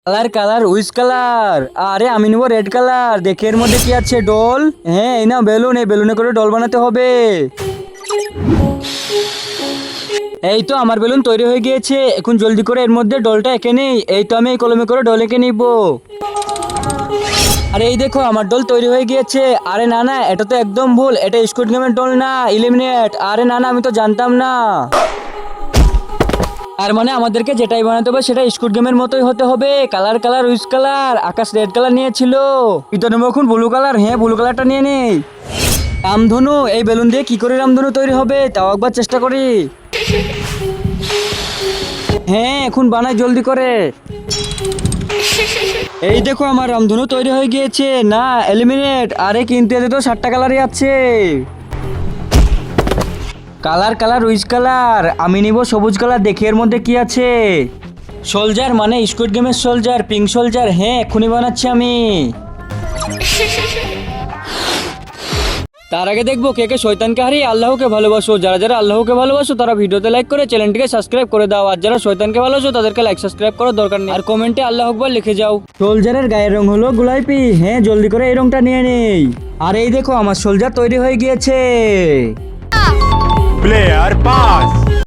Colour colour উইস colour. আরে আমি নেবো রেড কালার। দেখে এর মধ্যে কি আছে, ডল। হ্যাঁ এই না বেলুন, এই বেলুনে করে ডল বানাতে হবে। এই তো আমার বেলুন তৈরি হয়ে গিয়েছে। এখন জলদি করে এর মধ্যে ডলটা এঁকে নেই। এই তো আমি এই কলমে করে ডল এঁকে নিব। আরে এই দেখো আমার ডল তৈরি হয়ে গিয়েছে। আরে না না, এটা তো একদম ভুল, এটা স্কুইড গেমের ডল না, ইলিমিনেট। আরে না না, আমি তো জানতাম না। আর মানে আমাদেরকে যেটাই বানাতে হবে সেটা স্কুইড গেমের মতোই হতে হবে। কালার কালার উইস কালার। আকাশ রেড কালার নিয়েছিল, এটা নেবো এখন ব্লু কালার। হ্যাঁ ব্লু কালারটা নিয়ে নেই। রামধনু, এই বেলুন দিয়ে কি করে রামধনু তৈরি হবে তাও একবার চেষ্টা করি। হ্যাঁ এখন বানাই জলদি করে। এই দেখো আমার রামধনু তৈরি হয়ে গিয়েছে। না এলিমিনেট। আরে কিন্তু এতে তো 7টা কালারই আছে। Colour colour which colour. আমি নিব সবুজ কালার। দেখি এর মধ্যে কি আছে। সোলজার মানে স্কুইড গেমের সোলজার, পিঙ্ক সোলজার। হ্যাঁ এক্ষুনি বানাচ্ছি আমি। তার আগে দেখবো কে কে শয়তানকে হারিয়ে আল্লাহকে ভালোবাসো। যারা যারা আল্লাহকে ভালোবাসো তারা ভিডিওতে লাইক করে চ্যানেলটিকে সাবস্ক্রাইব করে দাও। আর যারা শয়তানকে ভালোবাসো তাদেরকে লাইক সাবস্ক্রাইব করার দরকার নেই। আর কমেন্টে আল্লাহ আকবার লিখে যাও। সোলজারের গায়ের রং হলো গোলাপি। হ্যাঁ জলদি করে এই রংটা নিয়ে নেই। আর এই দেখো আমার সোলজার তৈরি হয়ে গিয়েছে। Player pass.